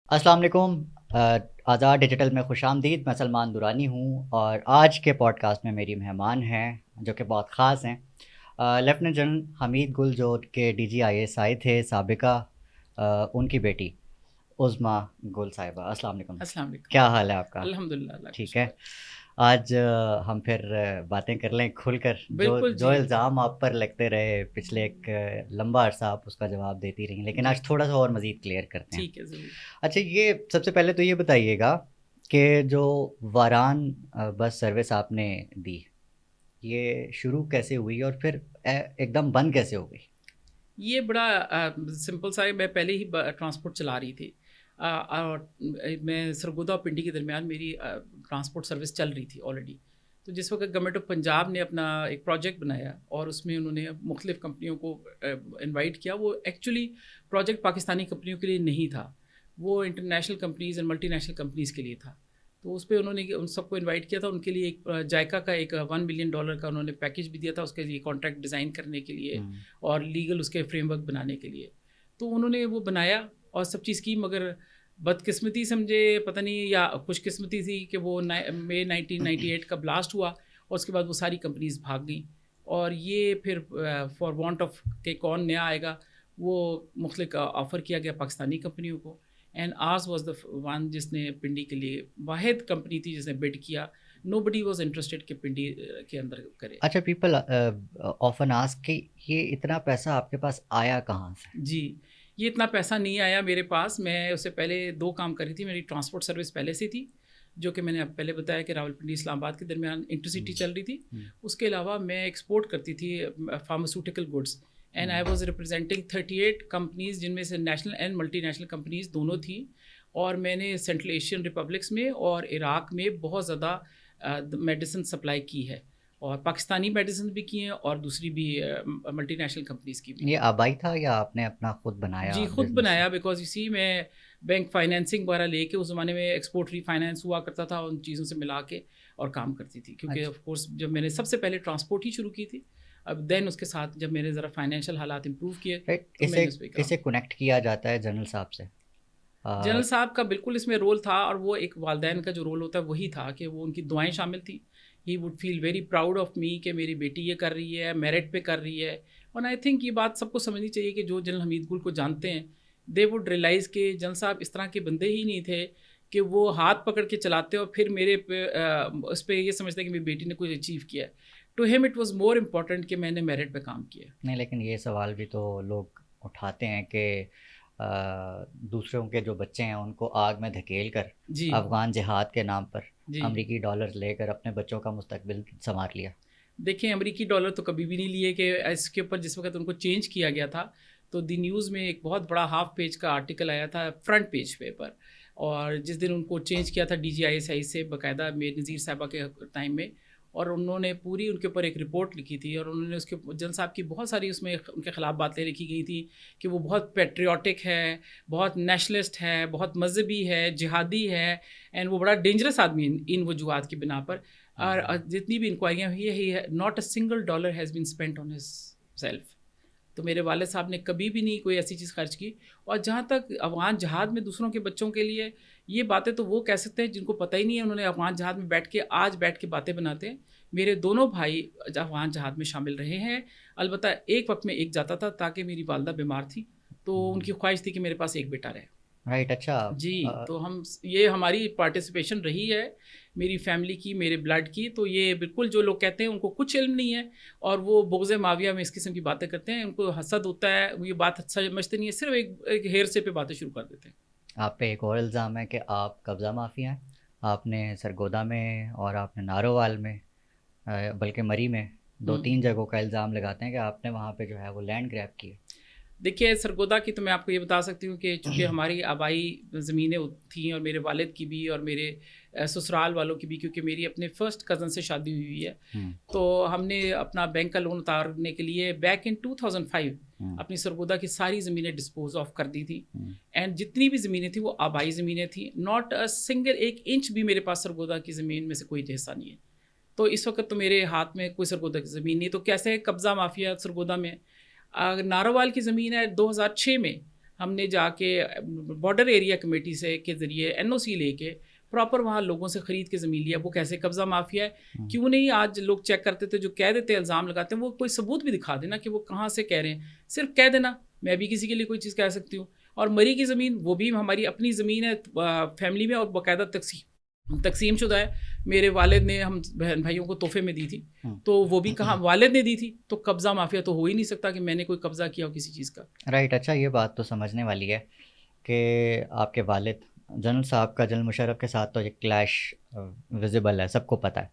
السلام علیکم۔ آزاد ڈیجیٹل میں خوش آمدید۔ میں سلمان دورانی ہوں اور آج کے پوڈ کاسٹ میں میری مہمان ہیں جو کہ بہت خاص ہیں، لیفٹیننٹ جنرل حمید گل جو کہ D G I S I تھے سابقہ، ان کی بیٹی عظمیٰ گل صاحبہ۔ السلام علیکم۔ السلام علیکم۔ کیا حال ہے آپ کا؟ الحمد للہ، اللہ کا ٹھیک ہے۔ شکر۔ آج ہم پھر باتیں کر لیں کھل کر، بالکل جو جی۔ الزام آپ پر لگتے رہے پچھلے ایک لمبا عرصہ آپ اس کا جواب دیتی رہیں، لیکن آج تھوڑا سا اور مزید کلیئر کرتے ہیں۔ ٹھیک ہے، ضرور۔ اچھا، یہ سب سے پہلے تو یہ بتائیے گا کہ جو واران بس سروس آپ نے دی، یہ شروع کیسے ہوئی اور پھر ایک دم بند کیسے ہو گئی؟ یہ بڑا سمپل سا ہے۔ میں پہلے ہی ٹرانسپورٹ چلا رہی تھی، اور میں سرگودا اور پنڈی کے درمیان میری ٹرانسپورٹ سروس چل رہی تھی آلریڈی۔ تو جس وقت گورنمنٹ آف پنجاب نے اپنا ایک پروجیکٹ بنایا اور اس میں انہوں نے مختلف کمپنیوں کو انوائٹ کیا، وہ ایکچولی پروجیکٹ پاکستانی کمپنیوں کے لیے نہیں تھا، وہ انٹرنیشنل کمپنیز اور ملٹی نیشنل کمپنیز کے لیے تھا۔ تو اس پہ انہوں نے ان سب کو انوائٹ کیا تھا، ان کے لیے ایک جائکا کا ایک $1 ملین کا انہوں نے پیکیج بھی دیا تھا اس کے لیے، کانٹریکٹ ڈیزائن کرنے کے لیے اور لیگل اس کے فریم ورک بنانے کے لیے۔ تو انہوں نے وہ بنایا اور سب چیز کی، مگر بدقسمتی سمجھے پتہ نہیں یا خوش قسمتی تھی کہ وہ مئی 1998 کا بلاسٹ ہوا اور اس کے بعد وہ ساری کمپنیز بھاگ گئیں، اور یہ پھر فار وانٹ آف کہ کون نیا آئے گا، وہ مختلف آفر کیا گیا پاکستانی کمپنیوں کو، اینڈ آرز واز دا ون جس نے پنڈی کے لیے واحد کمپنی تھی جس نے بڈ کیا۔ نو بڈی واز انٹرسٹیڈ کہ پنڈی کے اندر کرے۔ اچھا، پیپل آفن آسک کہ یہ اتنا پیسہ آپ کے پاس آیا کہاں سے؟ جی، یہ اتنا پیسہ نہیں آیا میرے پاس۔ میں اس سے پہلے 2 کام کر رہی تھی۔ میری ٹرانسپورٹ سروس پہلے سے تھی، جو کہ میں نے اب پہلے بتایا کہ راولپنڈی اسلام آباد کے درمیان انٹرسٹی چل رہی تھی۔ اس کے علاوہ میں ایکسپورٹ کرتی تھی pharmaceutical goods, and I was representing 38 companies, جن میں سے national and multi national companies دونوں تھیں، اور میں نے سینٹرل ایشین ریپبلکس میں اور عراق میں بہت زیادہ میڈیسن سپلائی کی ہے، اور پاکستانی میڈیسن بھی کی ہیں اور دوسری بھی ملٹی نیشنل کمپنیز کی بھی۔ یہ آبائی تھا یا آپ نے اپنا خود بنایا؟ جی، خود بنایا، بیکاز اسی میں بینک فائنینسنگ وغیرہ لے کے، اس زمانے میں ایکسپورٹ ری فائنینس ہوا کرتا تھا، ان چیزوں سے ملا کے اور کام کرتی تھی، کیونکہ آف کورس جب میں نے سب سے پہلے ٹرانسپورٹ ہی شروع کی تھی، اب دین اس کے ساتھ جب میں نے ذرا فائنینشیل حالات امپروو کیے تو میں نے اس پہ کام۔ اسے کنیکٹ کیا جاتا ہے جنرل صاحب سے؟ جنرل صاحب کا بالکل اس میں رول تھا، اور وہ ایک والدین کا جو رول ہوتا ہے وہی تھا کہ وہ ان کی دعائیں شامل تھیں۔ He would feel very proud of me کہ میری بیٹی یہ کر رہی ہے، میرٹ پہ کر رہی ہے، اور آئی تھنک یہ بات سب کو سمجھنی چاہیے کہ جو جنرل حمید گل کو جانتے ہیں، دے وڈ ریئلائز کہ جنرل صاحب اس طرح کے بندے ہی نہیں تھے کہ وہ ہاتھ پکڑ کے چلاتے اور پھر میرے پہ اس پہ یہ سمجھتے کہ میری بیٹی نے کچھ اچیو کیا ہے۔ To him it was more important کہ میں نے میرٹ پہ کام کیا۔ نہیں، لیکن یہ سوال بھی تو لوگ اٹھاتے ہیں کہ دوسروں کے جو بچے ہیں ان کو آگ میں دھکیل کر جی افغان جہاد کے نام پر جی، امریکی ڈالرز لے کر اپنے بچوں کا مستقبل سنوار لیا۔ دیکھیں امریکی ڈالر تو کبھی بھی نہیں لیے، کہ اس کے اوپر جس وقت ان کو چینج کیا گیا تھا تو دی نیوز میں ایک بہت بڑا ہاف پیج کا آرٹیکل آیا تھا فرنٹ پیج پہ پر، اور جس دن ان کو چینج کیا تھا D G I S I سے باقاعدہ میر نذیر صاحبہ کے ٹائم میں، اور انہوں نے پوری ان کے اوپر ایک رپورٹ لکھی تھی، اور انہوں نے اس کے جنرل صاحب کی بہت ساری اس میں ان کے خلاف باتیں لکھی گئی تھیں کہ وہ بہت پیٹریوٹک ہے، بہت نیشنلسٹ ہے، بہت مذہبی ہے، جہادی ہے، اینڈ وہ بڑا ڈینجرس آدمی ان وجوہات کی بنا پر۔ اور جتنی بھی انکوائریاں ہوئی ہے، not a single dollar has been spent on his self. تو میرے والد صاحب نے کبھی بھی نہیں کوئی ایسی چیز خرچ کی۔ اور جہاں تک افغان جہاد میں دوسروں کے بچوں کے لیے، یہ باتیں تو وہ کہہ سکتے ہیں جن کو پتہ ہی نہیں ہے، انہوں نے افغان جہاد میں بیٹھ کے باتیں بناتے ہیں۔ میرے دونوں بھائی افغان جہاد میں شامل رہے ہیں، البتہ ایک وقت میں ایک جاتا تھا تاکہ میری والدہ بیمار تھی، تو ان کی خواہش تھی کہ میرے پاس ایک بیٹا رہے۔ رائٹ، اچھا جی، تو یہ ہماری پارٹیسپیشن رہی ہے میری فیملی کی، میرے بلڈ کی۔ تو یہ بالکل جو لوگ کہتے ہیں ان کو کچھ علم نہیں ہے، اور وہ بغض معاویہ میں اس قسم کی باتیں کرتے ہیں، ان کو حسد ہوتا ہے، وہ یہ بات سمجھتے نہیں ہے، صرف ایک ہیر سے پہ باتیں شروع کر دیتے ہیں۔ آپ پہ ایک اور الزام ہے کہ آپ قبضہ مافیا ہیں۔ آپ نے سرگودا میں اور آپ نے نارووال میں، بلکہ مری میں 2-3 جگہوں کا الزام لگاتے ہیں کہ آپ نے وہاں پہ جو ہے وہ لینڈ گریب کی ہے۔ دیکھیے سرگودا کی تو میں آپ کو یہ بتا سکتی ہوں کہ چونکہ ہماری آبائی زمینیں تھیں، اور میرے والد کی بھی اور میرے سسرال والوں کی بھی، کیونکہ میری اپنے فرسٹ کزن سے شادی ہوئی ہے، تو ہم نے اپنا بینک کا لون اتارنے کے لیے بیک ان 2005 اپنی سرگودا کی ساری زمینیں ڈسپوز آف کر دی تھی، اینڈ جتنی بھی زمینیں تھیں وہ آبائی زمینیں تھیں، ناٹ اے سنگل 1 انچ بھی میرے پاس سرگودا کی زمین میں سے کوئی حصہ نہیں ہے۔ تو اس وقت تو میرے ہاتھ میں کوئی سرگودا کی زمین نہیں، تو کیسے قبضہ مافیا سرگودا میں؟ نارووال کی زمین ہے 2006 میں ہم نے جا کے بارڈر ایریا کمیٹی سے کے ذریعے NOC لے کے پراپر وہاں لوگوں سے خرید کے زمین لیا. وہ کیسے قبضہ مافیا ہے, کیوں نہیں آج لوگ چیک کرتے تھے, جو کہہ دیتے الزام لگاتے ہیں وہ کوئی ثبوت بھی دکھا دینا کہ وہ کہاں سے کہہ رہے ہیں, صرف کہہ دینا. میں بھی کسی کے لیے کوئی چیز کہہ سکتی ہوں. اور مری کی زمین وہ بھی ہماری اپنی زمین ہے فیملی میں, اور باقاعدہ تقسیم شدہ ہے. میرے والد نے ہم بہن بھائیوں کو تحفے میں دی تھی, تو وہ بھی کہاں والد نے دی تھی, تو قبضہ مافیا تو ہو ہی نہیں سکتا کہ میں نے کوئی قبضہ کیا ہو کسی چیز کا. رائٹ. اچھا, یہ بات تو سمجھنے والی ہے کہ آپ کے والد جنرل صاحب کا جنرل مشرف کے ساتھ تو ایک کلیش ویزیبل ہے, سب کو پتہ ہے.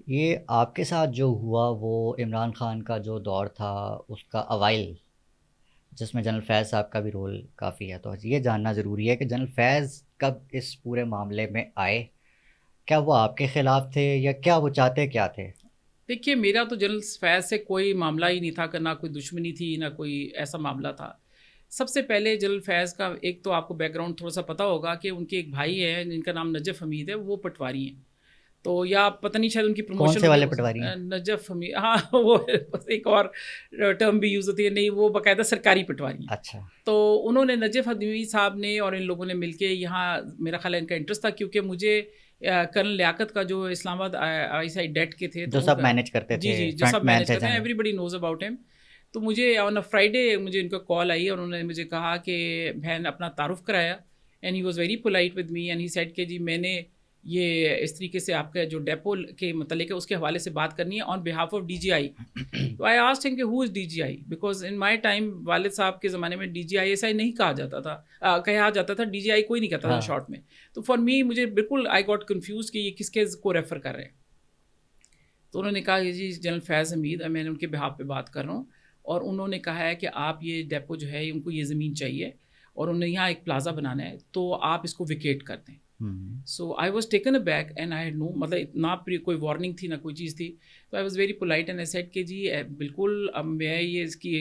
یہ آپ کے ساتھ جو ہوا وہ عمران خان کا جو دور تھا اس کا اوائل, جس میں جنرل فیض صاحب کا بھی رول کافی ہے, تو یہ جاننا ضروری ہے کہ جنرل فیض کب اس پورے معاملے میں آئے. کیا وہ آپ کے خلاف تھے یا کیا وہ چاہتے کیا تھے؟ دیکھیے, میرا تو جنرل فیض سے کوئی معاملہ ہی نہیں تھا, کہ نہ کوئی دشمنی تھی نہ کوئی ایسا معاملہ تھا. سب سے پہلے جنرل فیض کا ایک تو آپ کو بیک گراؤنڈ تھوڑا سا پتہ ہوگا کہ ان کے ایک بھائی ہیں جن کا نام نجف حمید ہے, وہ پٹواری ہیں. تو یا پتہ نہیں شاید ان کی پروموشن کون سے والے پٹواری ہیں؟ نجف حمید, ہاں وہ ایک اور ٹرم بھی یوز ہوتی ہے, نہیں وہ باقاعدہ سرکاری پٹواری ہیں. اچھا. تو انہوں نے نجف حمید صاحب نے اور ان لوگوں نے مل کے یہاں, میرا خیال ہے ان کا انٹرسٹ تھا, کیونکہ مجھے کرنل لیاقت کا جو اسلام آباد ISI ڈیٹ کے تھے, جو سب مینیج کرتے تھے, جی جو سب مینیج کرتے ہیں, ایوری بڈی نوز اباؤٹ ہم. تو مجھے آن اے فرائیڈے مجھے ان کا کال آئی اور انہوں نے مجھے کہا کہ بہن اپنا تعارف کرایا, and he was very polite with me, and he said کہ جی میں نے یہ اس طریقے سے آپ کا جو ڈیپو کے متعلق ہے اس کے حوالے سے بات کرنی ہے آن بہاف آف DGI. تو آئی آسکڈ ہم کہ ہو از DGI, because in my time والد صاحب کے زمانے میں DGI ISI نہیں کہا جاتا تھا, کہا جاتا تھا DGI کوئی نہیں کہتا تھا شارٹ میں. تو فار می مجھے بالکل آئی گاٹ کنفیوز کہ یہ کس کے کو ریفر کر رہے ہیں. تو انہوں نے کہا کہ جی جنرل فیض حمید, میں نے ان کے بہاف پہ بات کر رہا ہوں, اور انہوں نے کہا ہے کہ آپ یہ ڈیپو جو ہے ان کو یہ زمین چاہیے اور انہیں یہاں ایک پلازا بنانا ہے, تو آپ اس کو ویکیٹ کر دیں. So I was taken a back and I had no, مطلب نہ کوئی وارننگ تھی نہ کوئی چیز تھی. تو I was very polite and I said کہ جی بالکل, اب میں یہ اس کی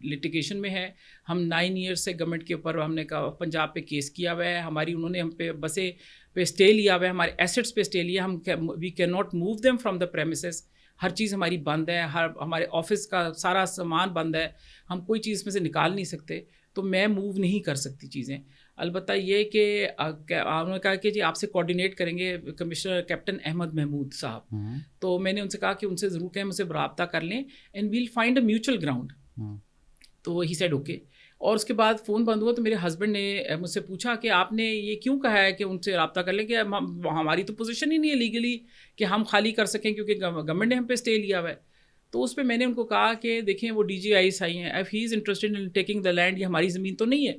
لٹیگیشن میں ہے, ہم 9 ایئرس سے گورنمنٹ کے اوپر ہم نے کہا پنجاب پہ کیس کیا ہوا ہے, ہماری انہوں نے ہم پہ بسیں پہ اسٹے لیا ہوا ہے, ہمارے ایسٹس پہ اسٹے لیا, ہم we can not move them from the premises, ہر چیز ہماری بند ہے, ہمارے آفس کا سارا سامان بند ہے, ہم کوئی چیز میں سے نکال نہیں سکتے, تو میں موو نہیں کر سکتی چیزیں. البتہ یہ کہ انہوں نے کہا کہ جی آپ سے کوآرڈینیٹ کریں گے کمشنر کیپٹن احمد محمود صاحب. تو میں نے ان سے کہا کہ ان سے ضرور کہیں, مجھ سے رابطہ کر لیں, and well find a mutual ground. تو ہی سیڈ اوکے. اور اس کے بعد فون بند ہوا تو میرے ہسبینڈ نے مجھ سے پوچھا کہ آپ نے یہ کیوں کہا ہے کہ ان سے رابطہ کر لیں, کہ ہماری تو پوزیشن ہی نہیں ہے لیگلی کہ ہم خالی کر سکیں, کیونکہ گورنمنٹ نے ہم پہ اسٹے لیا ہوا ہے. تو اس پہ میں نے ان کو کہا کہ دیکھیں وہ DGI ISI ہیں, if he is interested in taking the land, یہ ہماری زمین تو نہیں ہے,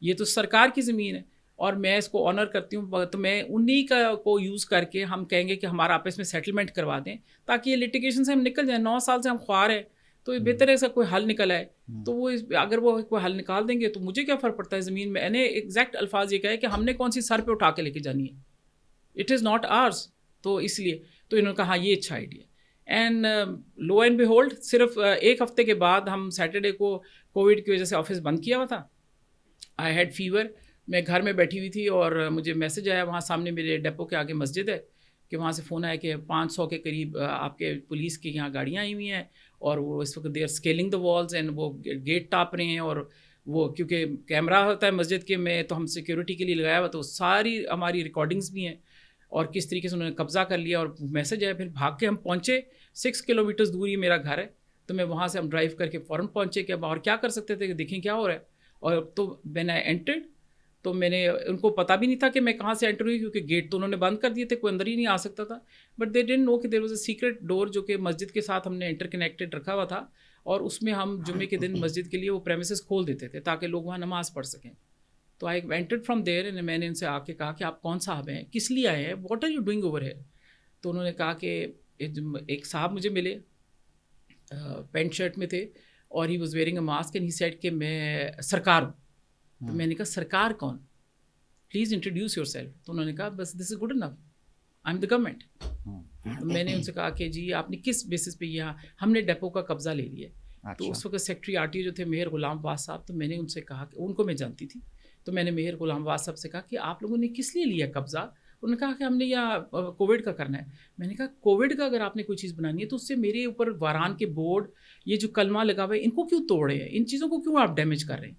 یہ تو سرکار کی زمین ہے, اور میں اس کو آنر کرتی ہوں, تو میں انہی کا کو یوز کر کے ہم کہیں گے کہ ہمارا آپس میں سیٹلمنٹ کروا دیں, تاکہ یہ لٹیگیشن سے ہم نکل جائیں. 9 سال سے ہم خوار ہیں, تو یہ بہتر ہے اس کا کوئی حل نکل آئے. تو وہ اگر وہ کوئی حل نکال دیں گے تو مجھے کیا فرق پڑتا ہے زمین میں. نے ایگزیکٹ الفاظ یہ کہا ہے کہ ہم نے کون سی سر پہ اٹھا کے لے کے جانی ہے, اٹ از ناٹ آرز. تو اس لیے تو انہوں نے کہا یہ اچھا آئیڈیا. اینڈ لو اینڈ بیہولڈ, صرف 1 ہفتے کے بعد ہم سیٹرڈے کو کووڈ کی وجہ سے آفس بند کیا ہوا تھا, آئی ہیڈ فیور, میں گھر میں بیٹھی ہوئی تھی, اور مجھے میسج آیا وہاں سامنے میرے ڈیپو کے آگے مسجد ہے, کہ وہاں سے فون آیا کہ 500 کے قریب آپ کے پولیس کی یہاں گاڑیاں آئی ہوئی ہیں, اور وہ اس وقت they are scaling the walls, and وہ گیٹ ٹاپ رہے ہیں, اور وہ کیونکہ کیمرہ ہوتا ہے مسجد کے میں, تو ہم سیکورٹی کے لیے لگایا ہوا, تو ساری ہماری ریکارڈنگس بھی ہیں, اور کس طریقے سے انہوں نے قبضہ کر لیا. اور میسج آیا, پھر بھاگ کے ہم پہنچے, 6 کلومیٹرز دور ہی میرا گھر ہے, تو میں وہاں سے ہم ڈرائیو کر کے فوراً پہنچے, کہ اب اور کیا کر سکتے تھے, کہ دیکھیں کیا ہو رہا ہے. اور تو وین آئی انٹرڈ, تو میں نے ان کو پتہ بھی نہیں تھا کہ میں کہاں سے انٹر ہوئی, کیونکہ گیٹ تو انہوں نے بند کر دیے تھے, کوئی اندر ہی نہیں آ سکتا تھا. بٹ دے ڈنٹ نو کہ دیر واز اے سیکرٹ ڈور, جو کہ مسجد کے ساتھ ہم نے انٹر کنیکٹڈ رکھا ہوا تھا, اور اس میں ہم جمعے کے دن مسجد کے لیے وہ پریمیسز کھول دیتے تھے تاکہ لوگ وہاں نماز پڑھ سکیں. تو آئی انٹرڈ فرام دیر, اینڈ میں نے ان سے آ کے کہا کہ آپ کون صاحب ہیں, کس لیے آئے ہیں, what are you doing over here. تو انہوں نے کہا کہ ایک صاحب مجھے ملے, پینٹ شرٹ میں تھے, اور he was wearing a mask, and he said کہ میں سرکار ہوں. تو میں نے کہا سرکار کون, پلیز انٹروڈیوس یور سیلف. تو انہوں نے کہا بس this is good enough, I am the government. تو میں نے ان سے کہا کہ جی آپ نے کس بیسس پہ, یہاں ہم نے ڈیپو کا قبضہ لے لیا. تو اس وقت سیکٹری RTO جو تھے مہر غلام عباس صاحب, تو میں نے ان سے کہا کہ ان کو میں جانتی تھی, تو میں نے مہر غلام عباس صاحب سے کہا کہ آپ لوگوں نے کس لیے لیا قبضہ. انہوں نے کہا کہ ہم نے یہاں کووڈ کا کرنا ہے. میں نے کہا کووڈ کا اگر آپ نے کوئی چیز بنانی ہے تو اس سے میرے اوپر واران کے بورڈ, یہ جو کلمہ لگا ہوا ہے, ان کو کیوں توڑ رہے ہیں, ان چیزوں کو کیوں آپ ڈیمیج کر رہے ہیں.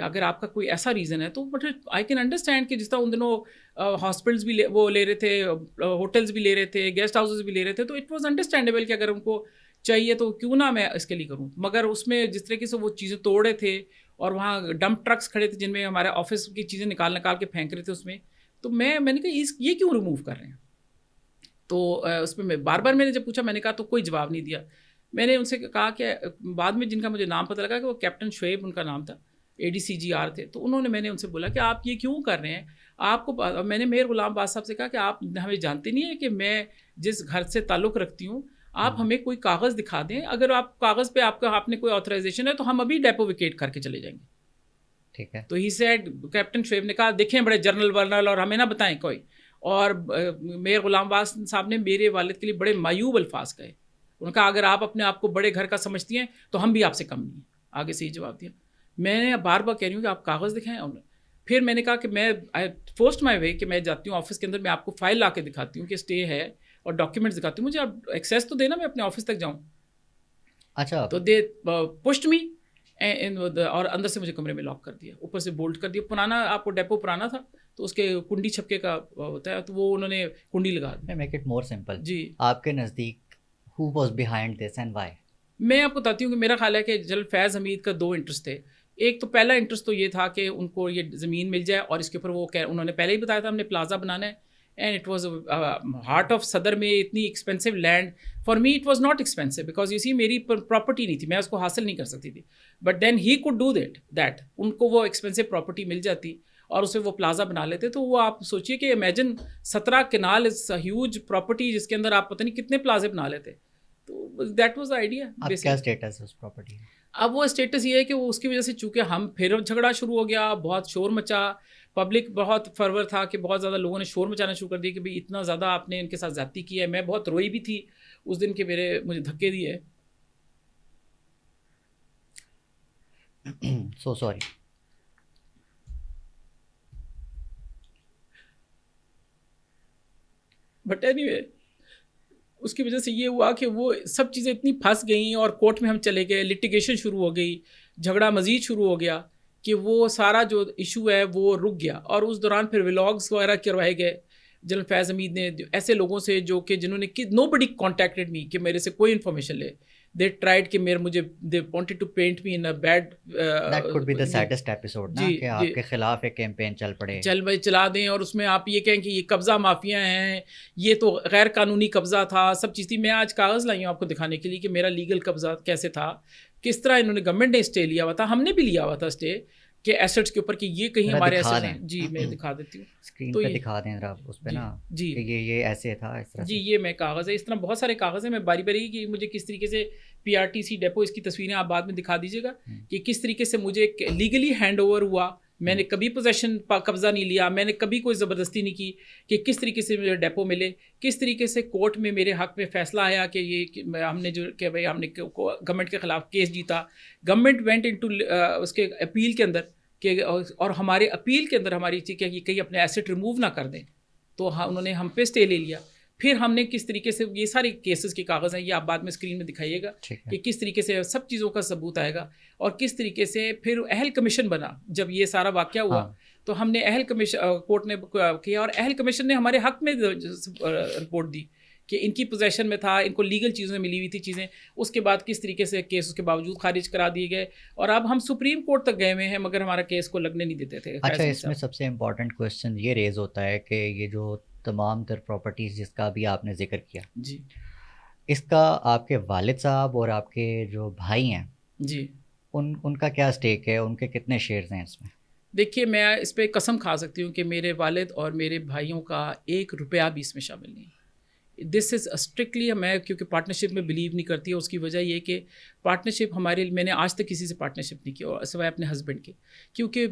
یا اگر آپ کا کوئی ایسا ریزن ہے تو بٹ آئی کین انڈرسٹینڈ کہ جس طرح ان دنوں ہاسپٹلس بھی وہ لے رہے تھے, ہوٹلس بھی لے رہے تھے, گیسٹ ہاؤسز بھی لے رہے تھے, تو اٹ واز انڈرسٹینڈیبل کہ اگر ان کو چاہیے تو کیوں نہ میں اس کے لیے کروں. مگر اس میں جس طریقے سے وہ چیزیں توڑے تھے اور وہاں ڈمپ ٹرکس کھڑے تھے جن میں ہمارے آفس کی چیزیں نکال کے پھینک رہے تھے اس میں, تو میں نے کہا یہ کیوں ریموو کر رہے ہیں. تو اس میں بار بار میں نے جب پوچھا, میں نے کہا تو کوئی جواب نہیں دیا. میں نے ان سے کہا کہ بعد میں جن کا مجھے نام پتہ لگا کہ وہ کیپٹن شعیب ان کا نام تھا, ADCGR تھے, تو انہوں نے, میں نے ان سے بولا کہ آپ یہ کیوں کر رہے ہیں, آپ کو, میں نے میر غلام باز صاحب سے کہا کہ آپ ہمیں جانتے نہیں ہیں کہ میں جس گھر سے تعلق رکھتی ہوں, آپ ہمیں کوئی کاغذ دکھا دیں, اگر آپ کاغذ پہ آپ نے کوئی آتھرائزیشن ہے تو ہم ابھی ڈیپو ویکیٹ کر کے چلے جائیں گے. ٹھیک ہے. تو ہی سیڈ, کیپٹن شعیب نے کہا دیکھیں بڑے جنرل ورنل اور ہمیں نہ بتائیں کوئی. اور میر غلام باز صاحب نے میرے والد کے لیے بڑے مایوب الفاظ کہے. انہوں نے کہا اگر آپ اپنے آپ کو بڑے گھر کا سمجھتی ہیں تو ہم بھی آپ سے کم نہیں ہیں. آگے سے ہی جواب دیا. میں نے بار بار کہہ رہی ہوں کہ آپ کاغذ دکھائیں. پھر میں نے کہا کہ میں فورسڈ مائی وے کہ میں جاتی ہوں آفس کے اندر, میں آپ کو فائل لا کے دکھاتی ہوں کہ اسٹے ہے اور ڈاکیومنٹس دکھاتی ہوں, مجھے آپ ایکسیس تو دینا, میں اپنے آفس تک جاؤں. اچھا. تو دے پشٹ می اور اندر سے مجھے کمرے میں لاک کر دیا, اوپر سے بولٹ کر دیا. پرانا آپ کو ڈیپو پرانا تھا تو اس کے کنڈی چھپکے کا ہوتا ہے, تو وہ انہوں نے کنڈی لگا دی. Make it more simple. جی, آپ کے نزدیک who was behind this and why? میں آپ کو بتاتی ہوں کہ میرا خیال ہے کہ جنرل فیض حمید کا 2 انٹرسٹ تھے. ایک تو پہلا انٹرسٹ تو یہ تھا کہ ان کو یہ زمین مل جائے اور اس کے اوپر وہ انہوں نے پہلے ہی بتایا تھا ہم نے پلازا بنانا ہے, and it was heart of Saddar میں اتنی expensive land. For me it was not expensive because اسی میری پراپرٹی نہیں تھی, میں اس کو حاصل نہیں کر سکتی تھی. But then he could do that ان کو وہ ایکسپینسو پراپرٹی مل جاتی اور اسے وہ پلازا بنا لیتے. تو وہ آپ سوچیے کہ imagine 17 kanal is huge property جس کے اندر آپ پتہ نہیں کتنے پلازے بنا لیتے. تو دیٹ واز آئیڈیا. اب کیا اسٹیٹس ہے اس پراپرٹی؟ اب وہ اسٹیٹس یہ ہے کہ وہ اس کی وجہ سے چونکہ ہم پھر جھگڑا شروع ہو گیا, بہت شور مچا, پبلک بہت فرور تھا کہ بہت زیادہ لوگوں نے شور مچانا شروع کر دیا کہ بھئی اتنا زیادہ آپ نے ان کے ساتھ زیادتی کی ہے. میں بہت روئی بھی تھی اس دن کہ مجھے دھکے دیے. So sorry. But anyway اس کی وجہ سے یہ ہوا کہ وہ سب چیزیں اتنی پھنس گئیں اور کورٹ میں ہم چلے گئے, لٹیگیشن شروع ہو گئی, جھگڑا مزید شروع ہو گیا کہ وہ سارا جو ایشو ہے وہ رک گیا. اور اس دوران پھر ولاگس وغیرہ کروائے گئے جنرل فیض حمید نے ایسے لوگوں سے جو کہ جنہوں نے نو بڈی کانٹیکٹڈ می کہ میرے سے کوئی انفارمیشن لے. دے ٹرائیڈ کہ مجھے they wanted to paint me in a bad. That could be the saddest episode نا کہ آپ کے خلاف ایک کیمپین چلا دیں اور اس میں آپ یہ کہیں کہ یہ قبضہ مافیا ہیں, یہ تو غیر قانونی قبضہ تھا, سب چیز تھی. میں آج کاغذ لائی ہوں آپ کو دکھانے کے لیے کہ میرا لیگل قبضہ کیسے تھا, کس طرح انہوں نے گورنمنٹ نے اسٹے لیا ہوا تھا, ہم نے بھی لیا ہوا تھا اسٹے کہ ایسٹس کے اوپر کہ یہ کہیں ہمارے ایسے ہیں. جی میں دکھا دیتی ہوں اسکرین پہ, دکھا دیں ذرا اس پہ نا. جی کہ یہ ایسے تھا اس طرح. جی یہ میں کاغذ ہے, اس طرح بہت سارے کاغذ ہیں. میں باری باری کہ مجھے کس طریقے سے PRTC ڈیپو, اس کی تصویریں آپ بعد میں دکھا دیجیے گا کہ کس طریقے سے مجھے لیگلی ہینڈ اوور ہوا. میں نے کبھی پوزیشن قبضہ نہیں لیا, میں نے کبھی کوئی زبردستی نہیں کی کہ کس طریقے سے مجھے ڈیپو ملے, کس طریقے سے کورٹ میں میرے حق میں فیصلہ آیا کہ یہ ہم نے جو کہ بھائی ہم نے گورنمنٹ کے خلاف کیس جیتا. گورنمنٹ وینٹ انٹو اس کے اپیل کے اندر کہ اور ہمارے اپیل کے اندر ہماری تھی کہ یہ کہیں اپنے ایسٹ ریموو نہ کر دیں, تو انہوں نے ہم پہ اسٹے لے لیا. پھر ہم نے کس طریقے سے, یہ سارے کیسز کے کاغذ ہیں, یہ آپ بعد میں اسکرین میں دکھائیے گا کہ کس طریقے سے سب چیزوں کا ثبوت آئے گا. اور کس طریقے سے پھر اہل کمیشن بنا جب یہ سارا واقعہ ہوا. تو ہم نے اہل کمیشن کورٹ نے کیا اور اہل کمیشن نے ہمارے حق میں رپورٹ دی کہ ان کی پوزیشن میں تھا, ان کو لیگل چیزیں ملی ہوئی تھی چیزیں. اس کے بعد کس طریقے سے کیس اس کے باوجود خارج کرا دیے گئے اور اب ہم سپریم کورٹ تک گئے ہوئے ہیں مگر ہمارا کیس کو لگنے نہیں دیتے تھے. اچھا, اس میں سب سے امپورٹنٹ کویشچن یہ ریز ہوتا ہے کہ یہ جو تمام تر پراپرٹیز جس کا بھی آپ نے ذکر کیا, جی اس کا آپ کے والد صاحب اور آپ کے جو بھائی ہیں, جی ان کا کیا اسٹیک ہے, ان کے کتنے شیئرز ہیں اس میں؟ دیکھیے میں اس پہ قسم کھا سکتی ہوں کہ میرے والد اور میرے بھائیوں کا 1 روپیہ بھی اس میں شامل نہیں. دس از اسٹرکٹلی, میں کیونکہ پارٹنرشپ میں بلیو نہیں کرتی, اور اس کی وجہ یہ کہ پارٹنرشپ میں نے آج تک کسی سے پارٹنرشپ نہیں کی اور سوائے اپنے ہسبینڈ کے, کیونکہ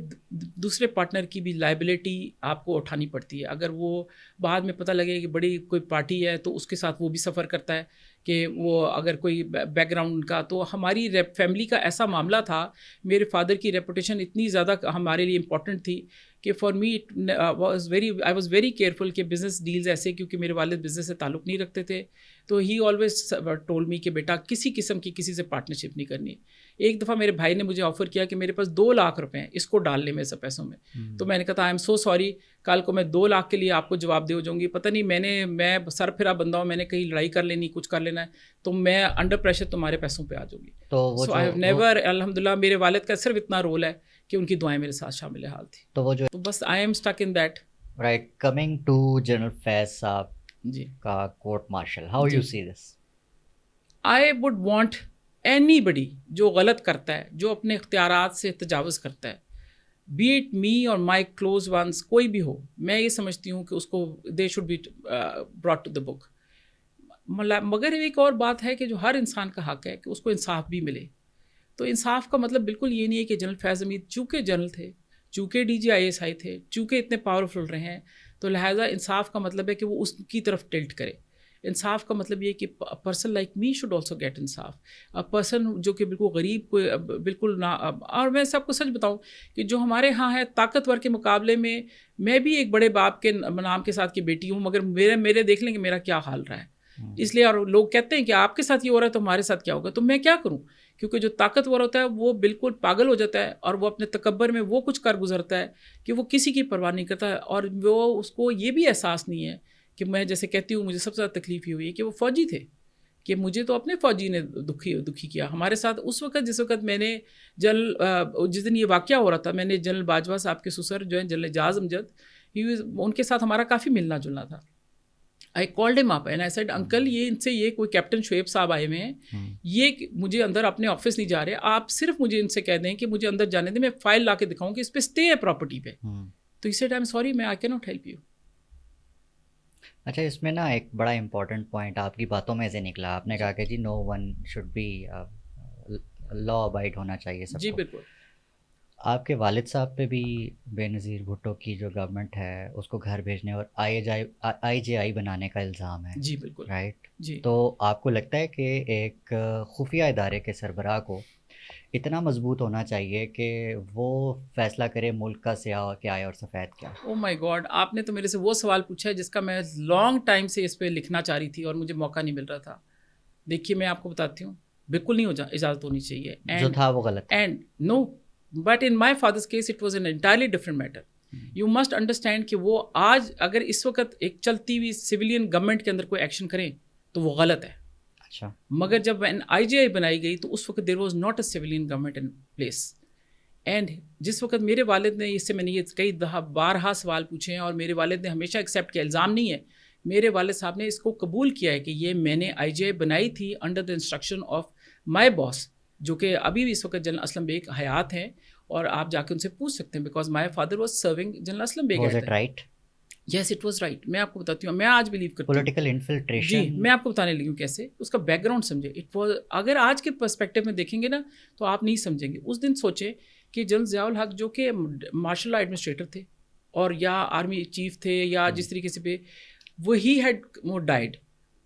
دوسرے پارٹنر کی بھی لائبلٹی آپ کو اٹھانی پڑتی ہے. اگر وہ بعد میں پتہ لگے کہ بڑی کوئی پارٹی ہے تو اس کے ساتھ وہ بھی سفر کرتا ہے کہ وہ اگر کوئی بیک گراؤنڈ کا. تو ہماری فیملی کا ایسا معاملہ تھا, میرے فادر کی ریپوٹیشن اتنی زیادہ ہمارے لیے امپورٹنٹ تھی کہ for me I was very careful کہ بزنس ڈیلز ایسے, کیونکہ میرے والد بزنس سے تعلق نہیں رکھتے تھے, تو ہی آلویز ٹولڈ می کہ بیٹا کسی قسم کی کسی سے پارٹنرشپ نہیں کرنی. ایک دفعہ میرے بھائی نے مجھے آفر کیا کہ میرے پاس 2 لاکھ روپے ہیں, اس کو ڈال لیں میرے سب پیسوں میں. تو میں نے کہا آئی ایم سو سوری, کل کو میں 2 لاکھ کے لیے آپ کو جواب دے ہو جاؤں گی. پتہ نہیں میں سر پھرا بندہ ہوں, میں نے کہیں لڑائی کر لینی, کچھ کر لینا ہے, تو میں انڈر پریشر تمہارے پیسوں پہ آ جاؤں گی. سو آئی ہیو نیور, الحمد للہ میرے والد کا صرف اتنا رول ہے کہ ان کی دعائیں میرے ساتھ شامل حال تھی. تو بس I am stuck in that. Right, coming to general Faiz Sahib ji کا court martial, how you see this? I would want anybody جو غلط کرتا ہے, جو اپنے اختیارات سے تجاوز کرتا ہے, بی اٹ می اور مائی کلوز ونس, کوئی بھی ہو, میں یہ سمجھتی ہوں کہ اس کو they should be brought to the book. مگر ایک اور بات ہے کہ جو ہر انسان کا حق ہے کہ اس کو انصاف بھی ملے. تو انصاف کا مطلب بالکل یہ نہیں ہے کہ جنرل فیض حمید چونکہ جنرل تھے, چونکہ DGISI تھے, چونکہ اتنے پاورفل رہے ہیں, تو لہٰذا انصاف کا مطلب ہے کہ وہ اس کی طرف ٹلٹ کرے. انصاف کا مطلب یہ کہ person like me should also get انصاف. پرسن جو کہ بالکل غریب کو بالکل نہ, اور میں سب کو سچ بتاؤں کہ جو ہمارے ہاں ہے طاقتور کے مقابلے میں بھی ایک بڑے باپ کے نام کے ساتھ کی بیٹی ہوں, مگر میرے دیکھ لیں کہ میرا کیا حال رہا ہے. اس لیے, اور لوگ کہتے ہیں کہ آپ کے ساتھ یہ ہو رہا ہے تو ہمارے ساتھ کیا ہوگا, تو میں کیا کروں, کیونکہ جو طاقتور ہوتا ہے وہ بالکل پاگل ہو جاتا ہے, اور وہ اپنے تکبر میں وہ کچھ کر گزرتا ہے کہ وہ کسی کی پرواہ نہیں کرتا, اور وہ اس کو یہ بھی احساس نہیں ہے کہ میں جیسے کہتی ہوں مجھے سب سے زیادہ تکلیف یہ ہوئی کہ وہ فوجی تھے, کہ مجھے تو اپنے فوجی نے دکھی کیا ہمارے ساتھ. اس وقت جس وقت میں نے جس دن یہ واقعہ ہو رہا تھا, میں نے جنرل باجوہ صاحب کے سسر جو ہیں جنرل اعجاز امجد, ان کے ساتھ ہمارا کافی ملنا جلنا تھا. I called him up and I said, uncle یہ ان سے یہ کوئی کیپٹن شعیب صاحب آئے ہوئے ہیں, یہ مجھے اندر اپنے آفس نہیں جا رہے, آپ صرف مجھے ان سے کہہ دیں کہ مجھے اندر جانے دیں, میں فائل لا کے دکھاؤں کہ اس پہ اسٹے ہے پراپرٹی پہ. تو he said, I'm sorry, I cannot help you. اچھا, اس میں نا ایک بڑا امپورٹنٹ پوائنٹ آپ کی باتوں میں سے نکلا, آپ نے کہا کہ جی no one should be, law abide ہونا چاہیے سب کو. جی بالکل. آپ کے والد صاحب پہ بھی بے نظیر بھٹو کی جو گورنمنٹ ہے اس کو گھر بھیجنے اور IJI بنانے کا الزام ہے. جی بالکل. رائٹ. جی. تو آپ کو لگتا ہے کہ ایک خفیہ ادارے کے سربراہ کو اتنا مضبوط ہونا چاہیے کہ وہ فیصلہ کرے ملک کا سیاہ کیا ہے اور سفید کیا؟ او مائی گاڈ, آپ نے تو میرے سے وہ سوال پوچھا ہے جس کا میں لانگ ٹائم سے اس پہ لکھنا چاہ رہی تھی اور مجھے موقع نہیں مل رہا تھا. دیکھیے میں آپ کو بتاتی ہوں, بالکل نہیں اجازت ہونی چاہیے, جو تھا وہ غلط. And no, but in my father's case it was an entirely different matter. You must understand کہ وہ آج اگر اس وقت ایک چلتی ہوئی سویلین گورنمنٹ کے اندر کوئی ایکشن کریں تو وہ غلط ہے. اچھا. مگر جب IJI بنائی گئی تو اس وقت there was not a civilian government in place. And جس وقت میرے والد نے, اس سے میں نے یہ کئی بارہا سوال پوچھے ہیں اور میرے والد نے ہمیشہ ایکسیپٹ کیا, الزام نہیں ہے, میرے والد صاحب نے اس کو قبول کیا ہے کہ یہ میں نے IJI بنائی تھی under the instruction of my boss, جو کہ ابھی بھی اس وقت جنرل اسلم بیگ حیات ہیں, اور آپ جا کے ان سے پوچھ سکتے ہیں, because my father was serving general Aslam Beg. Was it right? Yes it was right. میں آپ کو بتاتی ہوں, میں آج بلیو کرتی ہوں پولیٹیکل انفلٹریشن. جی میں آپ کو بتانے لگی ہوں کیسے, اس کا بیک گراؤنڈ سمجھے. اٹ واز, اگر آج کے پرسپیکٹیو میں دیکھیں گے نا تو آپ نہیں سمجھیں گے. اس دن سوچیں کہ جنرل ضیاء الحق جو کہ مارشل لا ایڈمنسٹریٹر تھے اور یا آرمی چیف تھے یا جس طریقے سے, وہی ہیڈ وہ ڈائڈ,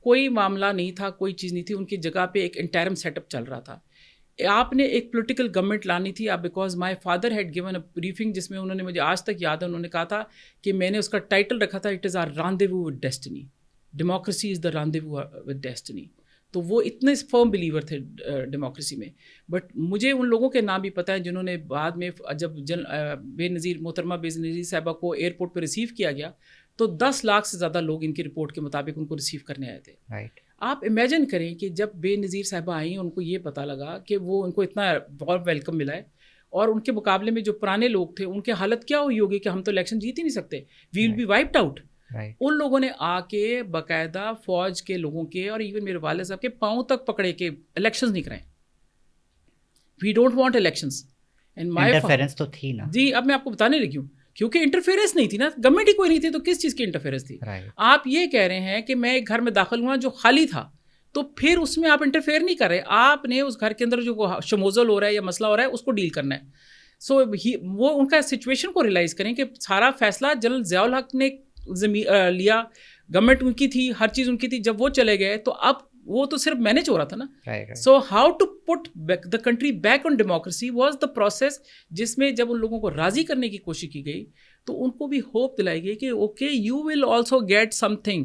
کوئی معاملہ نہیں تھا, کوئی چیز نہیں تھی, ان کی جگہ پہ ایک انٹرم سیٹ اپ چل رہا تھا. آپ نے ایک پولیٹیکل گورنمنٹ لانی تھی. آپ, because my father had given a briefing جس میں انہوں نے, مجھے آج تک یاد ہے, انہوں نے کہا تھا کہ میں نے اس کا ٹائٹل رکھا تھا it is our rendezvous with destiny, democracy is the rendezvous with destiny. تو وہ اتنے فرم بلیور تھے ڈیموکریسی میں. بٹ مجھے ان لوگوں کے نام بھی پتہ ہے جنہوں نے بعد میں جب بے نظیر محترمہ بے نظیر صاحبہ کو ایئرپورٹ پہ ریسیو کیا گیا تو 10 لاکھ سے زیادہ لوگ ان کی رپورٹ کے مطابق ان کو ریسیو کرنے آئے تھے. رائٹ. آپ امیجن کریں کہ جب بے نظیر صاحبہ آئیں, ان کو یہ پتہ لگا کہ وہ, ان کو اتنا وارم ویلکم ملا ہے, اور ان کے مقابلے میں جو پرانے لوگ تھے ان کی حالت کیا ہوئی ہوگی کہ ہم تو الیکشن جیت ہی نہیں سکتے, وی ول بی وائپڈ آؤٹ. ان لوگوں نے آ کے باقاعدہ فوج کے لوگوں کے اور ایون میرے والد صاحب کے پاؤں تک پکڑے کے الیکشنز نہیں کرائیں, we don't want elections. Interference تو تھی نا. جی اب میں آپ کو بتانے لگی ہوں, کیونکہ انٹرفیئرنس نہیں تھی نا, گورنمنٹ ہی کوئی نہیں تھی تو کس چیز کی انٹرفیئرنس تھی. آپ یہ کہہ رہے ہیں کہ میں ایک گھر میں داخل ہوا جو خالی تھا, تو پھر اس میں آپ انٹرفیئر نہیں کر رہے, آپ نے اس گھر کے اندر جو شموزل ہو رہا ہے یا مسئلہ ہو رہا ہے اس کو ڈیل کرنا ہے. سو وہ ان کا سچویشن کو ریلائز کریں کہ سارا فیصلہ جنرل ضیاء الحق نے لیا, گورنمنٹ ان کی تھی, ہر چیز ان کی تھی. جب وہ چلے گئے تو اب وہ تو صرف مینیج ہو رہا تھا نا. So how to put the country back on democracy was the process, جس میں جب ان لوگوں کو راضی کرنے کی کوشش کی گئی تو ان کو بھی ہوپ دلائی گئی کہ okay you will also get something.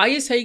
ISI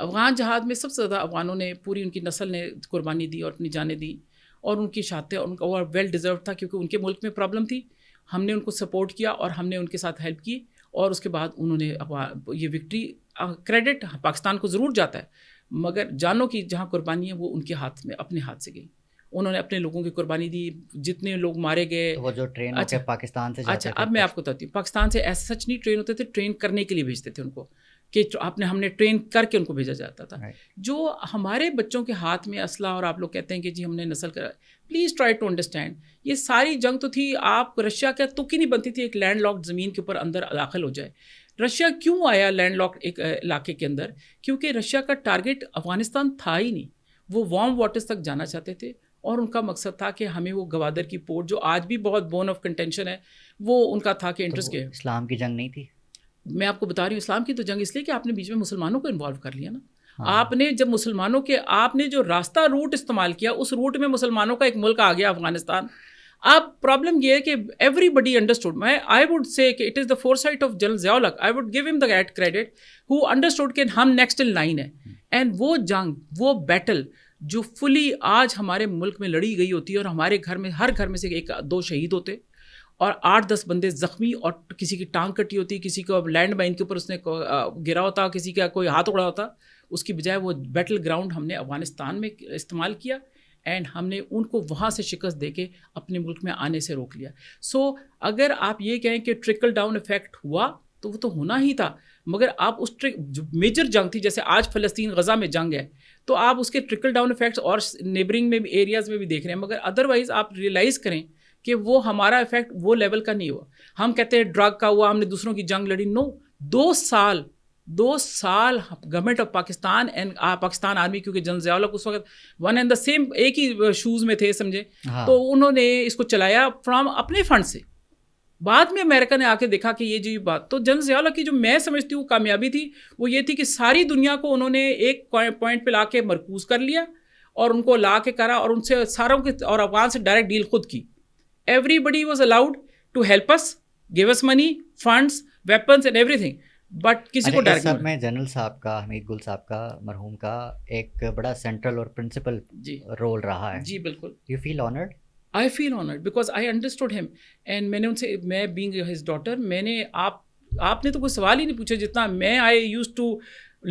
Afghan جہاد میں سب سے زیادہ افغانوں نے، پوری ان کی نسل نے قربانی دی اور اپنی جانیں دی، اور ان کی شہادتیں ان کا اور ویل ڈیزرو تھا، کیونکہ ان کے ملک میں پرابلم تھی. ہم نے ان کو سپورٹ کیا اور ہم نے ان کے ساتھ ہیلپ کی، اور اس کے بعد انہوں نے یہ وکٹری، کریڈٹ پاکستان کو ضرور جاتا ہے، مگر جانوں کی جہاں قربانی ہے وہ ان کے ہاتھ میں، اپنے ہاتھ سے گئی. انہوں نے اپنے لوگوں کی قربانی دی، جتنے لوگ مارے گئے. وہ جو ٹرین ہو کے پاکستان سے جاتے اچھا تھے، اب میں آپ کو بتاتی ہوں، پاکستان سے ایسا سچ نہیں ٹرین ہوتے تھے، ٹرین کرنے کے لیے بھیجتے تھے ان کو، کہ ہم نے ٹرین کر کے ان کو بھیجا جاتا تھا. جو ہمارے بچوں کے ہاتھ میں اسلحہ، اور آپ لوگ کہتے ہیں کہ جی ہم نے نسل کرا، پلیز ٹرائی ٹو انڈرسٹینڈ، یہ ساری جنگ تو تھی، آپ رشیا کا تک ہی نہیں بنتی تھی ایک لینڈ لاکڈ زمین کے اوپر اندر داخل ہو جائے. رشیا کیوں آیا لینڈ لاکڈ ایک علاقے کے اندر؟ کیونکہ رشیا کا ٹارگیٹ افغانستان تھا ہی نہیں، وہ وارم واٹرز تک جانا چاہتے تھے، اور ان کا مقصد تھا کہ ہمیں وہ گوادر کی پورٹ، جو آج بھی بہت بون آف کنٹینشن ہے، وہ ان کا تھا کہ انٹرسٹ کے. اسلام کی جنگ نہیں تھی. میں آپ کو بتا رہی ہوں، اسلام کی تو جنگ اس لیے کہ آپ نے بیچ میں مسلمانوں کو انوالو کر لیا نا. آپ نے جب مسلمانوں کے، آپ نے جو راستہ روٹ استعمال کیا، اس روٹ میں مسلمانوں کا ایک ملک آ گیا افغانستان. اب پرابلم یہ ہے کہ everybody understood, I would say کہ it is the foresight of general Zia ul-Haq, I would give ہم دا کریڈٹ، ہو انڈرسٹوڈ کہ ہم نیکسٹ ان لائن ہے. اینڈ وہ جنگ، وہ بیٹل جو فلی آج ہمارے ملک میں لڑی گئی ہوتی ہے، اور ہمارے گھر میں، ہر گھر میں سے ایک دو شہید ہوتے، اور 8-10 بندے زخمی، اور کسی کی ٹانگ کٹی ہوتی، کسی کو لینڈ مائن کے اوپر اس نے گرا ہوتا، کسی کا کوئی ہاتھ اڑا ہوتا. اس کی بجائے وہ بیٹل گراؤنڈ ہم نے افغانستان میں استعمال کیا، اینڈ ہم نے ان کو وہاں سے شکست دے کے اپنے ملک میں آنے سے روک لیا. سو اگر آپ یہ کہیں کہ ٹرکل ڈاؤن افیکٹ ہوا، تو وہ تو ہونا ہی تھا، مگر آپ اس جو میجر جنگ تھی، جیسے آج فلسطین غزہ میں جنگ ہے، تو آپ اس کے ٹرکل ڈاؤن افیکٹس اور نیبرنگ میں بھی ایریاز میں بھی دیکھ رہے ہیں، مگر ادروائز آپ ریئلائز کریں کہ وہ ہمارا افیکٹ وہ لیول کا نہیں ہوا. ہم کہتے ہیں ڈرگ کا ہوا، ہم نے دوسروں کی جنگ لڑی، نو. 2 سال government of Pakistan and Pakistan army, کیونکہ جنرل ضیاء الحق اس وقت ون اینڈ دا سیم، ایک ہی شوز میں تھے، سمجھے، تو انہوں نے اس کو چلایا فرام اپنے فنڈ سے. بعد میں امریکہ نے آ کے دیکھا کہ یہ جو بات، تو جنرل ضیاء الحق کی جو میں سمجھتی ہوں کامیابی تھی، وہ یہ تھی کہ ساری دنیا کو انہوں نے ایک پوائنٹ پہ لا کے مرکوز کر لیا، اور ان کو لا کے کرا، اور ان سے ساروں کے، اور افغان سے ڈائریکٹ ڈیل خود کی. Everybody was allowed to help us, give us money, funds, weapons and everything. But کسی کو ڈائریکٹ سب میں جنرل صاحب کا، حمید گل صاحب کا، مرحوم کا ایک بڑا سینٹرل اور پرنسپل رول رہا ہے. جی بالکل. You feel honored? I feel honored because I understood him. And میں نے ان سے، میں being his daughter، میں نے، آپ نے تو کوئی سوال ہی نہیں پوچھا جتنا میں I used to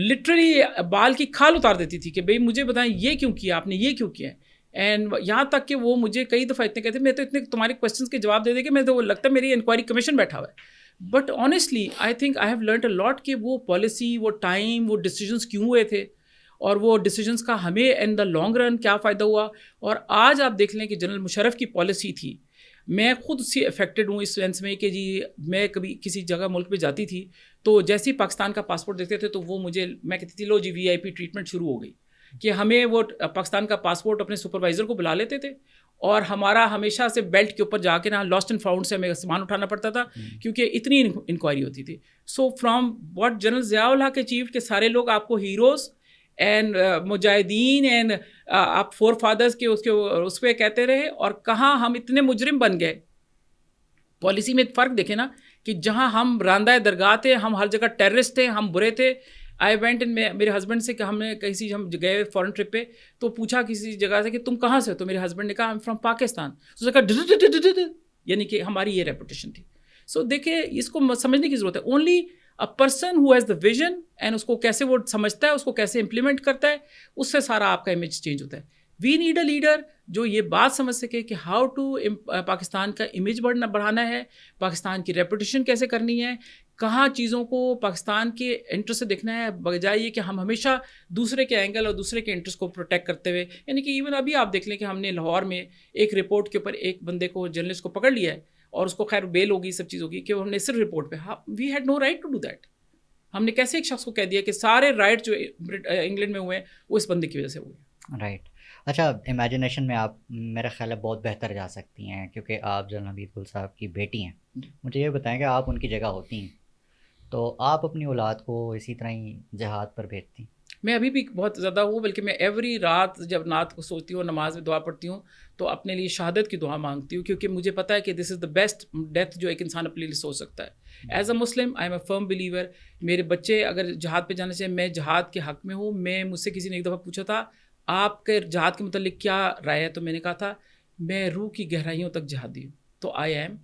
literally بال کی کھال اتار دیتی تھی کہ بھئی مجھے بتائیں یہ کیوں کیا آپ نے، یہ کیوں کیا. اینڈ یہاں تک کہ وہ مجھے کئی دفعہ اتنے کہتے میں تو اتنے تمہارے کویشچنس کے جواب دے دے کہ میں تو لگتا ہے میری انکوائری کمیشن بیٹھا ہوا ہے. But honestly I think I have learned a lot کہ وہ پالیسی، وہ ٹائم، وہ ڈیسیجنس کیوں ہوئے تھے، اور وہ ڈیسیجنس کا ہمیں ان دا لانگ رن کیا فائدہ ہوا. اور آج آپ دیکھ لیں کہ جنرل مشرف کی پالیسی تھی، میں خود اس سے افیکٹڈ ہوں اس سینس میں کہ جی میں کبھی کسی جگہ ملک پہ جاتی تھی، تو جیسے ہی پاکستان کا پاسپورٹ دیکھتے تھے تو وہ مجھے، میں کہتی تھی لو جی VIP ٹریٹمنٹ شروع ہو گئی، کہ ہمیں وہ پاکستان کا پاسپورٹ اپنے سپروائزر کو بلا لیتے تھے، اور ہمارا ہمیشہ سے بیلٹ کے اوپر جا کے نا لاسٹ اینڈ فاؤنڈ سے ہمیں سامان اٹھانا پڑتا تھا، کیونکہ اتنی انکوائری ہوتی تھی. So from what general Zia ul Haq achieved کہ سارے لوگ آپ کو ہیروز اینڈ مجاہدین اینڈ آپ فور فادرز کے اس پہ کہتے رہے، اور کہاں ہم اتنے مجرم بن گئے. پالیسی میں فرق دیکھیں نا، کہ جہاں ہم راندہ درگاہ تھے، ہم ہر جگہ ٹیررسٹ تھے، ہم برے تھے. آئی وینٹ ان، میرے ہسبینڈ سے کہ ہم نے کسی، ہم گئے فورن ٹرپ پہ، تو پوچھا کسی جگہ سے کہ تم کہاں سے ہو، تو میرے ہسبینڈ نے کہا آئی ایم فرام پاکستان. اس نے کہا یعنی کہ ہماری یہ ریپوٹیشن تھی. سو دیکھیں اس کو سمجھنے کی ضرورت ہے. Only a person who has the vision and اس کو کیسے وہ سمجھتا ہے، اس کو کیسے امپلیمنٹ کرتا ہے، اس سے سارا آپ کا امیج چینج ہوتا ہے. وی نیڈ اے لیڈر جو یہ بات سمجھ سکے کہ ہاؤ ٹو پاکستان کا امیج بڑھانا ہے، پاکستان کی ریپوٹیشن کیسے کرنی ہے، کہاں چیزوں کو پاکستان کے انٹرسٹ سے دیکھنا ہے، بجائے یہ کہ ہم ہمیشہ دوسرے کے اینگل اور دوسرے کے انٹرسٹ کو پروٹیکٹ کرتے ہوئے. یعنی کہ ایون ابھی آپ دیکھ لیں کہ ہم نے لاہور میں ایک رپورٹ کے اوپر ایک بندے کو، جرنلسٹ کو پکڑ لیا ہے، اور اس کو خیر بیل ہوگی، سب چیز ہوگی، کہ ہم نے صرف رپورٹ پہ، we had no right to do that. ہم نے کیسے ایک شخص کو کہہ دیا کہ سارے رائٹ جو انگلینڈ میں ہوئے ہیں وہ اس بندے کی وجہ سے ہوئے. رائٹ. اچھا، امیجنیشن میں آپ میرا خیال ہے بہت بہتر جا سکتی ہیں، کیونکہ آپ جنرل حمید گل صاحب کی بیٹی ہیں. مجھے یہ بتائیں کہ آپ ان کی جگہ ہوتی ہیں تو آپ اپنی اولاد کو اسی طرح ہی جہاد پر بھیجتی؟ میں ابھی بھی بہت زیادہ ہوں، بلکہ میں ایوری رات جب رات کو سوتی ہوں، نماز میں دعا پڑھتی ہوں تو اپنے لیے شہادت کی دعا مانگتی ہوں، کیونکہ مجھے پتہ ہے کہ دس از دا بیسٹ ڈیتھ جو ایک انسان اپنے لیے سوچ سکتا ہے. As a Muslim I am a firm believer. میرے بچے اگر جہاد پہ جانا چاہیں، میں جہاد کے حق میں ہوں. مجھ سے کسی نے ایک دفعہ پوچھا تھا آپ کے جہاد کے متعلق کیا رائے ہے، تو میں نے کہا تھا میں روح کی گہرائیوں تک جہادی ہوں. تو I am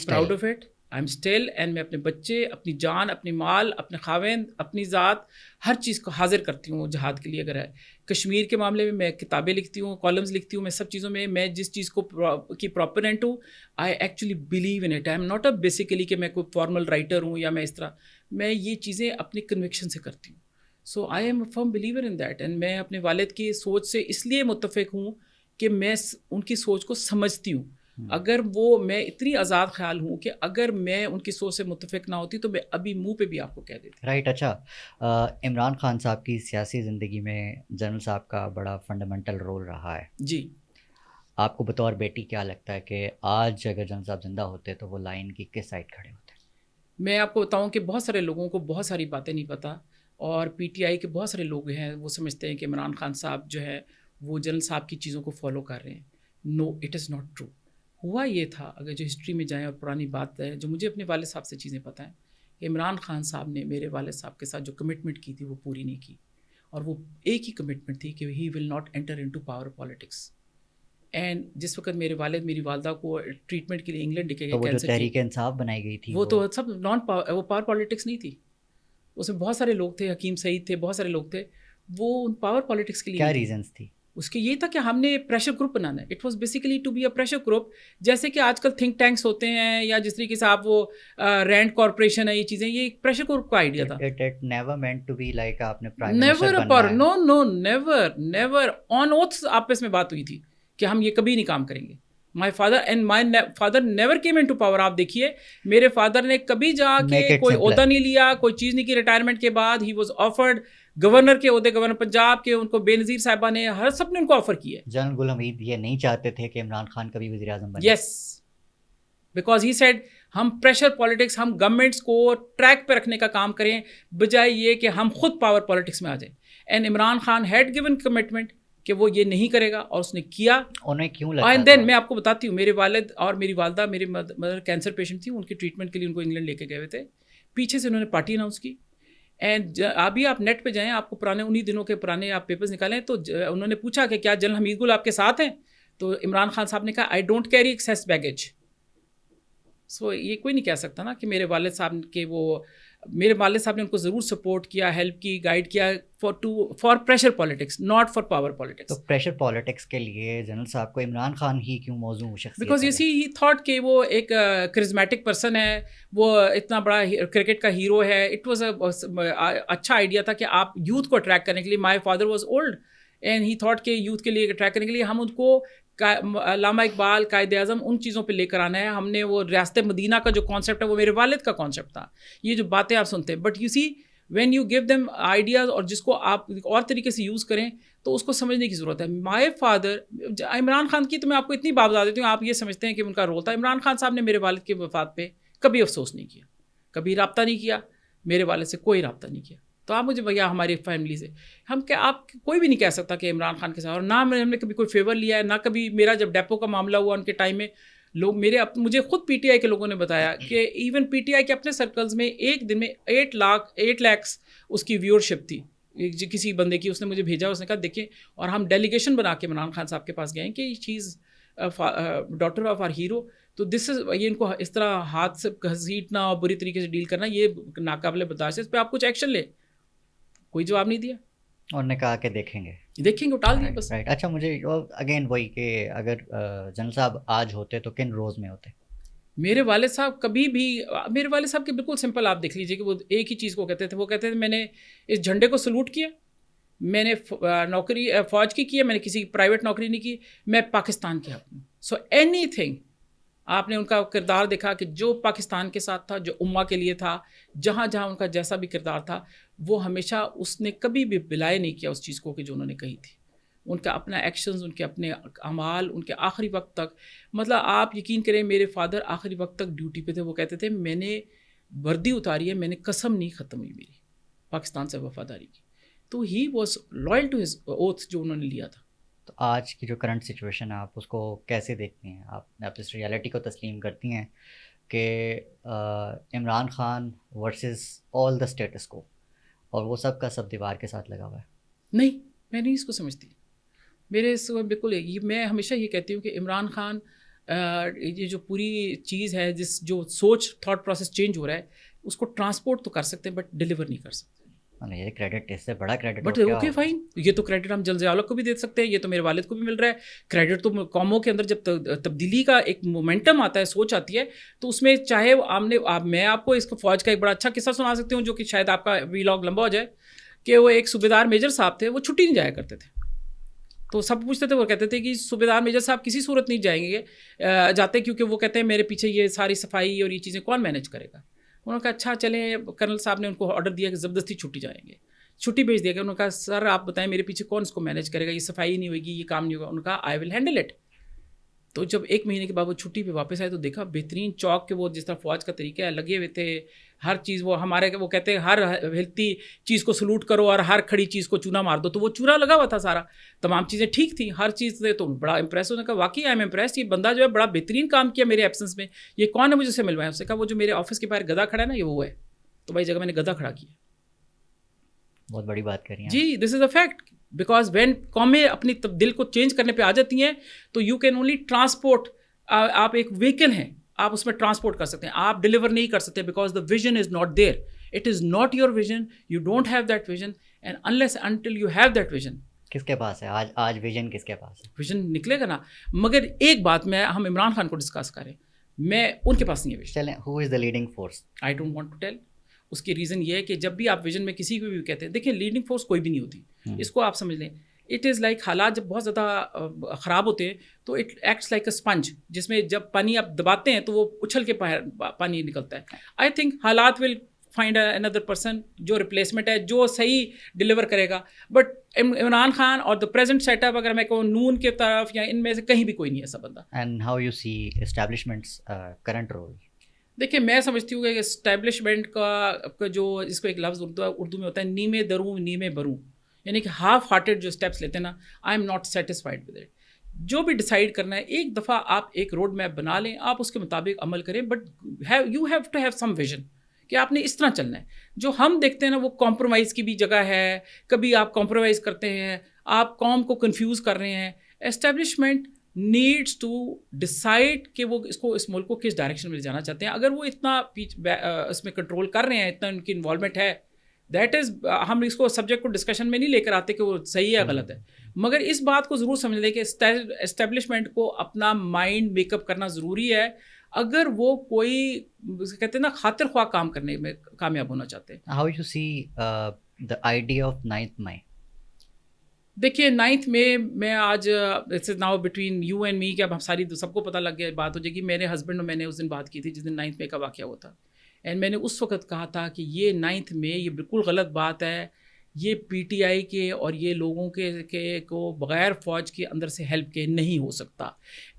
proud of it. I am still. And میں اپنے بچے، اپنی جان، اپنی مال، اپنے خاوند، اپنی ذات، ہر چیز کو حاضر کرتی ہوں جہاد کے لیے. اگر ہے کشمیر کے معاملے میں، میں کتابیں لکھتی ہوں، کالمز لکھتی ہوں، میں سب چیزوں میں جس چیز کو کی پروپوننٹ ہوں، I actually believe in it. I am not a basically کہ میں کوئی فارمل رائٹر ہوں یا میں اس طرح، میں یہ چیزیں اپنی کنوکشن سے کرتی ہوں. So I am a firm believer in that. And میں اپنے والد کی سوچ سے اس لیے متفق ہوں کہ میں ان کی سوچ کو سمجھتی ہوں. اگر وہ، میں اتنی آزاد خیال ہوں کہ اگر میں ان کی سوچ سے متفق نہ ہوتی تو میں ابھی منہ پہ بھی آپ کو کہہ دیتی. رائٹ. اچھا، عمران خان صاحب کی سیاسی زندگی میں جنرل صاحب کا بڑا فنڈامنٹل رول رہا ہے. جی. آپ کو بطور بیٹی کیا لگتا ہے کہ آج اگر جنرل صاحب زندہ ہوتے تو وہ لائن کی کس سائڈ کھڑے ہوتے؟ میں آپ کو بتاؤں کہ بہت سارے لوگوں کو بہت ساری باتیں نہیں پتہ، اور پی ٹی آئی کے بہت سارے لوگ ہیں وہ سمجھتے ہیں کہ عمران خان صاحب جو ہے وہ جنرل صاحب کی چیزوں کو فالو کر رہے ہیں. نو، اٹ از ناٹ ٹرو. ہوا یہ تھا، اگر جو ہسٹری میں جائیں اور پرانی بات ہے جو مجھے اپنے والد صاحب سے چیزیں پتہ ہیں، کہ عمران خان صاحب نے میرے والد صاحب کے ساتھ جو کمٹمنٹ کی تھی وہ پوری نہیں کی. اور وہ ایک ہی کمٹمنٹ تھی کہ he will not enter into power politics. And جس وقت میرے والد میری والدہ کو ٹریٹمنٹ کے لیے انگلینڈ لے کے گئے، وہ جو تحریک انصاف بنائی گئی تھی وہ تو سب وہ پاور پالیٹکس نہیں تھی. اس میں بہت سارے لوگ تھے، حکیم سعید تھے، بہت سارے لوگ تھے، وہ پاور پالیٹکس کے لیے کیا ریزنس تھی اس کے؟ یہ تھا کہ ہم نے پریشر گروپ بنانا ہے. It was basically to be a pressure group. جیسے کہ آج کل تھنک ٹینکس ہوتے ہیں یا جس طریقے سے آپ وہ رینڈ کارپوریشن ہے، یہ چیزیں، یہ ایک پریشر گروپ کا آئیڈیا تھا. It never meant to be like آپ نے پرائم منسٹر بننا ہے. نو نیور آن اوتھ آپس میں بات ہوئی تھی کہ ہم یہ کبھی نہیں کام کریں گے. My father never came into power. آپ دیکھیے میرے فادر نے کبھی جا کے کوئی عہدہ نہیں لیا، کوئی چیز نہیں کی. ریٹائرمنٹ کے بعد ہی واز آفرڈ گورنر کے عہدے، گورنر پنجاب کے، ان کو بے نظیر صاحبہ نے، ہر سب نے ان کو آفر کیا. جنرل گل حمید یہ نہیں چاہتے تھے کہ عمران خان کبھی وزیر اعظم بنے. یس، بیکاز ہی سیڈ ہم پریشر پالیٹکس، ہم گورنمنٹس کو ٹریک پہ رکھنے کا کام کریں بجائے یہ کہ ہم خود پاور پالیٹکس میں آ جائیں. And Imran Khan had given commitment کہ وہ یہ نہیں کرے گا، اور اس نے کیا. انہیں کیوں لگا؟ اینڈ دین میں آپ کو بتاتی ہوں، میرے والد اور میری والدہ، میری مدر کینسر پیشنٹ تھی، ان کی ٹریٹمنٹ کے لیے ان کو انگلینڈ لے کے گئے ہوئے تھے. پیچھے سے انہوں نے پارٹی اناؤنس کی. اینڈ ابھی آپ نیٹ پہ جائیں، آپ کو پرانے انہی دنوں کے پرانے آپ پیپرز نکالیں تو انہوں نے پوچھا کہ کیا جنرل حمید گل آپ کے ساتھ ہیں؟ تو عمران خان صاحب نے کہا I don't carry excess baggage. So یہ کوئی نہیں کہہ سکتا نا کہ میرے والد صاحب نے ان کو ضرور سپورٹ کیا، ہیلپ کی، گائیڈ کیا for pressure politics, not for power politics. تو پریشر پالیٹکس کے لیے جنرل صاحب کو عمران خان ہی کیوں موضوع شخصیت؟ Because you see he thought کہ وہ ایک کرزمیٹک پرسن ہے، وہ اتنا بڑا کرکٹ کا ہیرو ہے. اٹ واز اے اچھا آئیڈیا تھا کہ آپ یوتھ کو اٹریکٹ کرنے کے لیے. مائی father was old and he thought کہ یوتھ کے لیے اٹریکٹ کرنے کے لیے ہم ان کو علامہ اقبال، قائد اعظم، ان چیزوں پہ لے کر آنا ہے. ہم نے وہ ریاست مدینہ کا جو کانسیپٹ ہے وہ میرے والد کا کانسیپٹ تھا. یہ جو باتیں آپ سنتے ہیں، but you see when you give them ideas اور جس کو آپ اور طریقے سے یوز کریں تو اس کو سمجھنے کی ضرورت ہے. مائی فادر، عمران خان کی تو میں آپ کو اتنی بات بتا دیتی ہوں، آپ یہ سمجھتے ہیں کہ ان کا رول تھا. عمران خان صاحب نے میرے والد کے وفات پہ کبھی افسوس نہیں کیا، کبھی رابطہ نہیں کیا، میرے والد سے کوئی رابطہ نہیں کیا. تو آپ مجھے بھیا ہماری فیملی سے آپ کوئی بھی نہیں کہہ سکتا کہ عمران خان کے ساتھ، اور نہ ہم نے کبھی کوئی فیور لیا ہے، نہ کبھی. میرا جب ڈیپو کا معاملہ ہوا ان کے ٹائم میں، لوگ مجھے خود پی ٹی آئی کے لوگوں نے بتایا کہ ایون پی ٹی آئی کے اپنے سرکلز میں ایک دن میں 8 لاکھ اس کی ویورشپ تھی کسی بندے کی. اس نے مجھے بھیجا، اس نے کہا دیکھیں، اور ہم ڈیلیگیشن بنا کے عمران خان صاحب کے پاس گئے کہ چیز ڈاٹر آف آر ہیرو. تو دس از یہ ان کو اس طرح ہاتھ سے گھسیٹنا اور بری طریقے سے ڈیل کرنا یہ ناقابل برداشت ہے. اس پہ آپ کچھ ایکشن لیں. کوئی جواب نہیں دیا. انہوں نے کہا کہ دیکھیں گے، اٹال دیا بس. اچھا، مجھے اگین وہی کہ اگر جنرل صاحب آج ہوتے تو کن روز میں ہوتے؟ میرے والد صاحب کبھی بھی، میرے والد صاحب کے بالکل سمپل آپ دیکھ لیجیے کہ وہ ایک ہی چیز کو کہتے تھے. وہ کہتے تھے میں نے اس جھنڈے کو سلوٹ کیا، میں نے نوکری فوج کی ہے، میں نے کسی پرائیویٹ نوکری نہیں کی، میں پاکستان کے حق میں. سو اینی تھنگ آپ نے ان کا کردار دیکھا کہ جو پاکستان کے ساتھ تھا، جو امہ کے لیے تھا، جہاں جہاں ان کا جیسا بھی کردار تھا، وہ ہمیشہ اس نے کبھی بھی بلائے نہیں کیا اس چیز کو کہ جو انہوں نے کہی تھی. ان کا اپنا ایکشنز، ان کے اپنے اعمال، ان کے آخری وقت تک، مطلب آپ یقین کریں میرے فادر آخری وقت تک ڈیوٹی پہ تھے. وہ کہتے تھے میں نے وردی اتاری ہے، میں نے قسم نہیں ختم ہوئی میری پاکستان سے وفاداری کی. تو he was loyal to his oath جو انہوں نے لیا تھا. تو آج کی جو کرنٹ سچویشن ہے آپ اس کو کیسے دیکھتی ہیں؟ آپ اس ریالٹی کو تسلیم کرتی ہیں کہ عمران خان ورسز آل دا اسٹیٹس کو، اور وہ سب کا سب دیوار کے ساتھ لگا ہوا ہے؟ نہیں، میں نہیں اس کو سمجھتی. میرے اس کو بالکل میں ہمیشہ یہ کہتی ہوں کہ عمران خان یہ جو پوری چیز ہے، جو سوچ تھاٹ پروسیس چینج ہو رہا ہے، اس کو ٹرانسپورٹ تو کر سکتے ہیں بٹ ڈیلیور نہیں کر سکتے. یہ کریڈٹ اس سے بڑا کریڈٹ بٹ اوکے فائن، یہ تو کریڈٹ ہم جلد کو بھی دے سکتے ہیں، یہ تو میرے والد کو بھی مل رہا ہے. کریڈٹ تو قوموں کے اندر جب تبدیلی کا ایک مومنٹم آتا ہے، سوچ آتی ہے، تو اس میں چاہے میں آپ کو اس کو فوج کا ایک بڑا اچھا قصہ سنا سکتی ہوں، جو کہ شاید آپ کا ویلاگ لمبا ہو جائے، کہ وہ ایک صوبیدار میجر صاحب تھے، وہ چھٹی نہیں جایا کرتے تھے. تو سب پوچھتے تھے، وہ کہتے تھے کہ صوبیدار میجر صاحب کسی صورت نہیں جائیں گے جاتے، کیونکہ وہ کہتے ہیں میرے پیچھے یہ ساری صفائی اور یہ چیزیں کون مینیج کرے گا. انہوں نے کہا اچھا چلیں، کرنل صاحب نے ان کو آرڈر دیا کہ زبردستی چھٹی جائیں گے، چھٹی بھیج دیا گیا. انہوں نے کہا سر آپ بتائیں میرے پیچھے کون اس کو مینیج کرے گا، یہ صفائی نہیں ہوئے گی، یہ کام نہیں ہوگا. انہوں نے کہا آئی ول ہینڈل اٹ. تو جب 1 مہینے کے بعد وہ چھٹی پہ واپس آئے تو دیکھا بہترین چوک کے وہ جس طرح فوج کا طریقہ ہے لگے ہوئے تھے، ہر چیز وہ ہمارے وہ کہتے ہیں ہر ہلتی چیز کو سلوٹ کرو اور ہر کھڑی چیز کو چونا مار دو، تو وہ چونا لگا ہوا تھا سارا، تمام چیزیں ٹھیک تھیں، ہر چیز سے. تو بڑا امپریس ہونے کا، واقعی آئی ایم امپریس، یہ بندہ جو ہے بڑا بہترین کام کیا میرے ایبسنس میں. یہ کون ہے مجھے سے ملوایا؟ اس نے کہا وہ جو میرے آفس کے باہر گدھا کھڑا ہے نا، یہ وہ ہے. تو بھائی جگہ میں نے گدھا کھڑا کیا. بہت بڑی بات کر رہی ہیں جی، دس از اے فیکٹ. بیکاز وین قومیں اپنی دل کو چینج کرنے پہ آ جاتی ہیں تو یو کین اونلی ٹرانسپورٹ. آپ ایک وہیکل ہیں، آپ اس میں ٹرانسپورٹ کر سکتے ہیں، آپ ڈیلیور نہیں کر سکتے because the vision is not there. It is not your vision, you don't have that vision, and unless until you have that vision. کس کے پاس ہے آج ویژن کس کے پاس ہے؟ ویژن نکلے گا نا. مگر ایک بات ہم عمران خان کو ڈسکس کریں، میں ان کے پاس نہیں ہے ویژن. چلیں، who is the leading force? I don't want to tell. اس کی ریزن یہ ہے کہ جب بھی آپ ویژن میں کسی کو بھی کہتے ہیں، دیکھیں لیڈنگ فورس کوئی بھی نہیں ہوتی، اس کو آپ سمجھ لیں. اٹ از لائک حالات جب بہت زیادہ خراب ہوتے ہیں تو it acts like a sponge, جس میں جب پانی آپ دباتے ہیں تو وہ اچھل کے پانی نکلتا ہے. آئی تھنک حالات ول فائنڈ اندر پرسن جو ریپلیسمنٹ ہے، جو صحیح ڈلیور کرے گا. بٹ عمران خان اور دا پریزنٹ سیٹ اپ، اگر میں کہوں نون کی طرف یا ان میں سے کہیں بھی کوئی نہیں ہے ایسا بندہ. And how you see establishment's current role? دیکھیں میں سمجھتی ہوں کہ اسٹیبلشمنٹ کا جو اس کو ایک لفظ اردو میں ہوتا ہے نیمے دروں نیمے بروں، یعنی کہ ہاف ہارٹیڈ جو اسٹیپس لیتے ہیں نا، I am not satisfied with it. جو بھی ڈیسائیڈ کرنا ہے، ایک دفعہ آپ ایک روڈ میپ بنا لیں، آپ اس کے مطابق عمل کریں، but you have to have some vision کہ آپ نے اس طرح چلنا ہے. جو ہم دیکھتے ہیں نا، وہ کمپرومائز کی بھی جگہ ہے، کبھی آپ کمپرومائز کرتے ہیں، آپ قوم کو کنفیوز کر رہے ہیں. اسٹیبلشمنٹ نیڈس ٹو ڈیسائڈ کہ وہ اس ملک کو کس ڈائریکشن میں جانا چاہتے ہیں. اگر وہ اتنا اس میں کنٹرول کر رہے ہیں، اتنا ان کی انوالومنٹ ہے، دیٹ از، ہم اس کو سبجیکٹ کو ڈسکشن میں نہیں لے کر آتے کہ وہ صحیح ہے غلط ہے، مگر اس بات کو ضرور سمجھ لیں کہ اسٹیبلشمنٹ کو اپنا مائنڈ میک اپ کرنا ضروری ہے اگر وہ کوئی کہتے ہیں نا خاطر خواہ کام کرنے میں کامیاب ہونا چاہتے ہیں. How you see the idea of 9th May? دیکھیے 9th میں آج it's now between you and me کہ اب ہم ساری سب کو پتہ لگ گیا، بات ہو جائے گی. میرے ہسبینڈ اور میں نے اس دن بات کی تھی جس دن 9th مئی کا واقعہ ہوا تھا، اینڈ میں نے اس وقت کہا تھا کہ یہ 9th مئی یہ بالکل غلط بات ہے، یہ پی ٹی آئی کے اور یہ لوگوں کے کو بغیر فوج کے اندر سے ہیلپ کے نہیں ہو سکتا.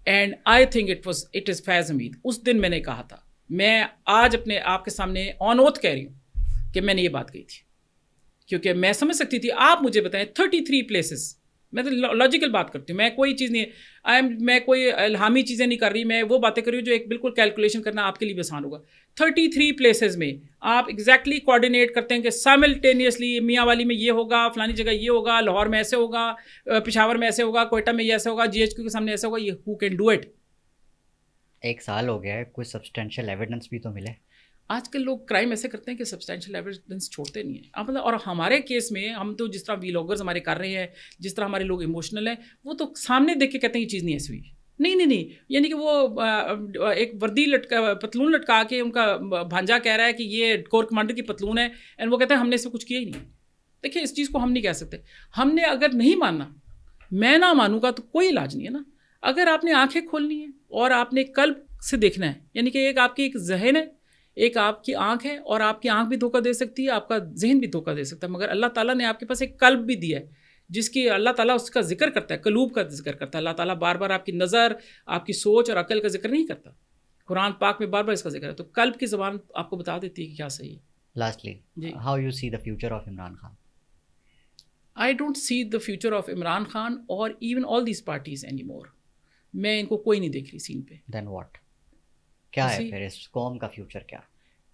And I think it is Faiz Hameed. اس دن میں نے کہا تھا، میں آج اپنے آپ کے سامنے آن اوتھ کہہ رہی ہوں کہ میں نے یہ بات کہی تھی، کیونکہ میں سمجھ سکتی تھی. آپ مجھے بتائیں 33 پلیسز، میں تو لاجیکل بات کرتی ہوں، میں کوئی چیز نہیں، میں کوئی الہامی چیزیں نہیں کر رہی، میں وہ باتیں کر رہی ہوں جو ایک بالکل کیلکولیشن کرنا آپ کے لیے بھی آسان ہوگا. 33 پلیسز میں آپ ایگزیکٹلی کوآرڈینیٹ کرتے ہیں کہ سائملٹینیسلی میاں والی میں یہ ہوگا، فلانی جگہ یہ ہوگا، لاہور میں ایسے ہوگا، پشاور میں ایسے ہوگا، کوئٹہ میں یہ ایسے ہوگا، جی ایچ کیو کے سامنے ایسے ہوگا. یہ ہو کین ڈو اٹ؟ 1 سال ہو گیا ہے، کوئی سبسٹینشیل ایویڈنس بھی تو ملے. آج کل لوگ کرائم ایسے کرتے ہیں کہ سبسٹینشیل ایویڈنس چھوڑتے نہیں ہیں. مطلب اور ہمارے کیس میں ہم تو جس طرح ویلاگرز ہمارے کر رہے ہیں، جس طرح ہمارے لوگ ایموشنل ہیں، وہ تو سامنے دیکھ کے کہتے ہیں یہ چیز نہیں ایسی ہوئی. نہیں، یعنی کہ وہ ایک وردی پتلون لٹکا کے ان کا بھانجا کہہ رہا ہے کہ یہ کور کمانڈر کی پتلون ہے، اینڈ وہ کہتے ہیں ہم نے اس میں کچھ کیا ہی نہیں. دیکھیں اس چیز کو ہم نہیں کہہ سکتے. ہم نے اگر نہیں ماننا، میں نہ مانوں گا تو کوئی علاج نہیں ہے نا. اگر آپ نے آنکھیں کھولنی ہیں اور آپ نے قلب سے دیکھنا ہے، یعنی کہ ایک آپ کی ایک ذہن ہے، ایک آپ کی آنکھ ہے، اور آپ کی آنکھ بھی دھوکہ دے سکتی ہے، آپ کا ذہن بھی دھوکہ دے سکتا ہے، مگر اللہ تعالیٰ نے آپ کے پاس ایک قلب بھی دیا ہے جس کی اللہ تعالیٰ اس کا ذکر کرتا ہے، قلوب کا ذکر کرتا ہے. اللہ تعالیٰ بار بار آپ کی نظر، آپ کی سوچ اور عقل کا ذکر نہیں کرتا. قرآن پاک میں بار بار اس کا ذکر ہے. تو قلب کی زبان آپ کو بتا دیتی ہے کہ کیا صحیح ہے. Lastly, how you see the future of Imran Khan? I don't see the future of Imran Khan or even all these parties anymore. میں ان کو کوئی نہیں دیکھ رہی سین پہ. Then what? کیا ہے پھر اس قوم کا فیوچر کیا؟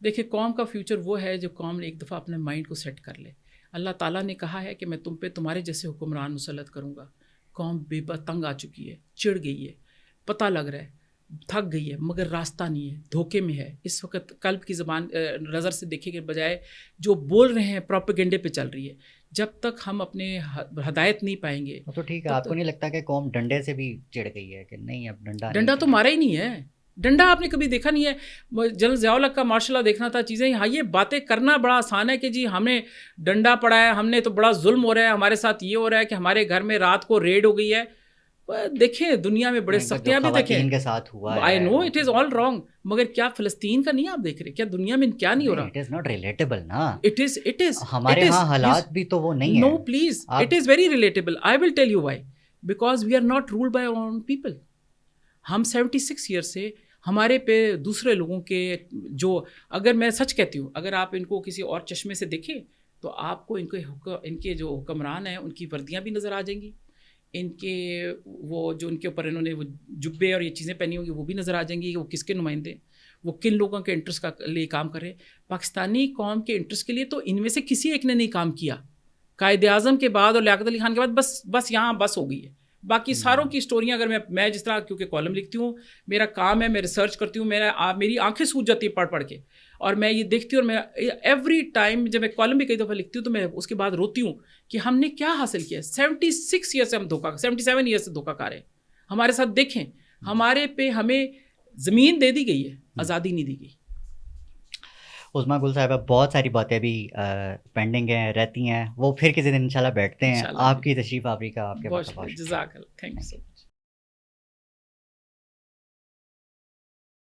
دیکھیں قوم کا فیوچر وہ ہے جو قوم نے ایک دفعہ اپنے مائنڈ کو سیٹ کر لے. اللہ تعالیٰ نے کہا ہے کہ میں تم پہ تمہارے جیسے حکمران مسلط کروں گا. قوم بے بس تنگ آ چکی ہے, چڑ گئی ہے, پتہ لگ رہا ہے, تھک گئی ہے, مگر راستہ نہیں ہے, دھوکے میں ہے. اس وقت قلب کی زبان نظر سے دیکھے کے بجائے جو بول رہے ہیں پروپیگنڈے پہ چل رہی ہے. جب تک ہم اپنے ہدایت نہیں پائیں گے تو ٹھیک ہے. آپ کو نہیں لگتا کہ قوم ڈنڈے سے بھی چڑ گئی ہے کہ نہیں اب ڈنڈا تو مارا ہی نہیں ہے. ڈنڈا آپ نے کبھی دیکھا نہیں ہے. جنرل ضیاء الحق کا ماشاء اللہ دیکھنا تھا چیزیں. ہاں یہ باتیں کرنا بڑا آسان ہے کہ جی ہمیں ڈنڈا پڑا ہے, ہم نے تو بڑا ظلم ہو رہا ہے, ہمارے ساتھ یہ ہو رہا ہے کہ ہمارے گھر میں رات کو ریڈ ہو گئی ہے. دیکھیں دنیا میں بڑے سختیاں بھی دیکھیں کے ساتھ ہوا ہے. آئی نو اٹ از آل رانگ, مگر کیا فلسطین کا نہیں آپ دیکھ رہے, کیا دنیا میں کیا نہیں ہو رہا؟ اٹ از ناٹ ریلیٹیبل نا. اٹ از ہمارے ہاں حالات بھی تو وہ نہیں ہیں. No please, it is very relatable. I will tell you why. Because we are not ruled by our own people. ہم 76 ایئر سے ہمارے پہ دوسرے لوگوں کے جو, اگر میں سچ کہتی ہوں, اگر آپ ان کو کسی اور چشمے سے دیکھیں تو آپ کو ان کے جو حکمران ہیں ان کی وردیاں بھی نظر آ جائیں گی, ان کے وہ جو ان کے اوپر انہوں نے وہ جبے اور یہ چیزیں پہنی ہوں گی وہ بھی نظر آ جائیں گی کہ وہ کس کے نمائندے ہیں, وہ کن لوگوں کے انٹرسٹ کا لیے کام کر رہے ہیں. پاکستانی قوم کے انٹرسٹ کے لیے تو ان میں سے کسی ایک نے نہیں کام کیا. قائد اعظم کے بعد اور لیاقت علی خان کے بعد بس یہاں بس ہو گئی ہے. باقی ساروں کی اسٹوریاں اگر میں جس طرح کیونکہ کالم لکھتی ہوں, میرا کام ہے, میں ریسرچ کرتی ہوں, میری آنکھیں سوج جاتی ہیں پڑھ کے, اور میں یہ دیکھتی ہوں, اور میں ایوری ٹائم جب میں کالم بھی کئی دفعہ لکھتی ہوں تو میں اس کے بعد روتی ہوں کہ ہم نے کیا حاصل کیا. 76 ایئر سے ہم 77 ایئر سے دھوکہ کھا رہے ہیں. ہمارے ساتھ دیکھیں, ہمارے پہ ہمیں زمین دے دی گئی ہے, آزادی نہیں دی گئی. عظمیٰ گل صاحبہ, بہت ساری باتیں بھی پینڈنگ ہیں, رہتی ہیں, وہ پھر کسی دن انشاءاللہ بیٹھتے ہیں. آپ کی تشریف آوری کا آپ کے بہت جزاک اللہ, تھینک یو سو مچ.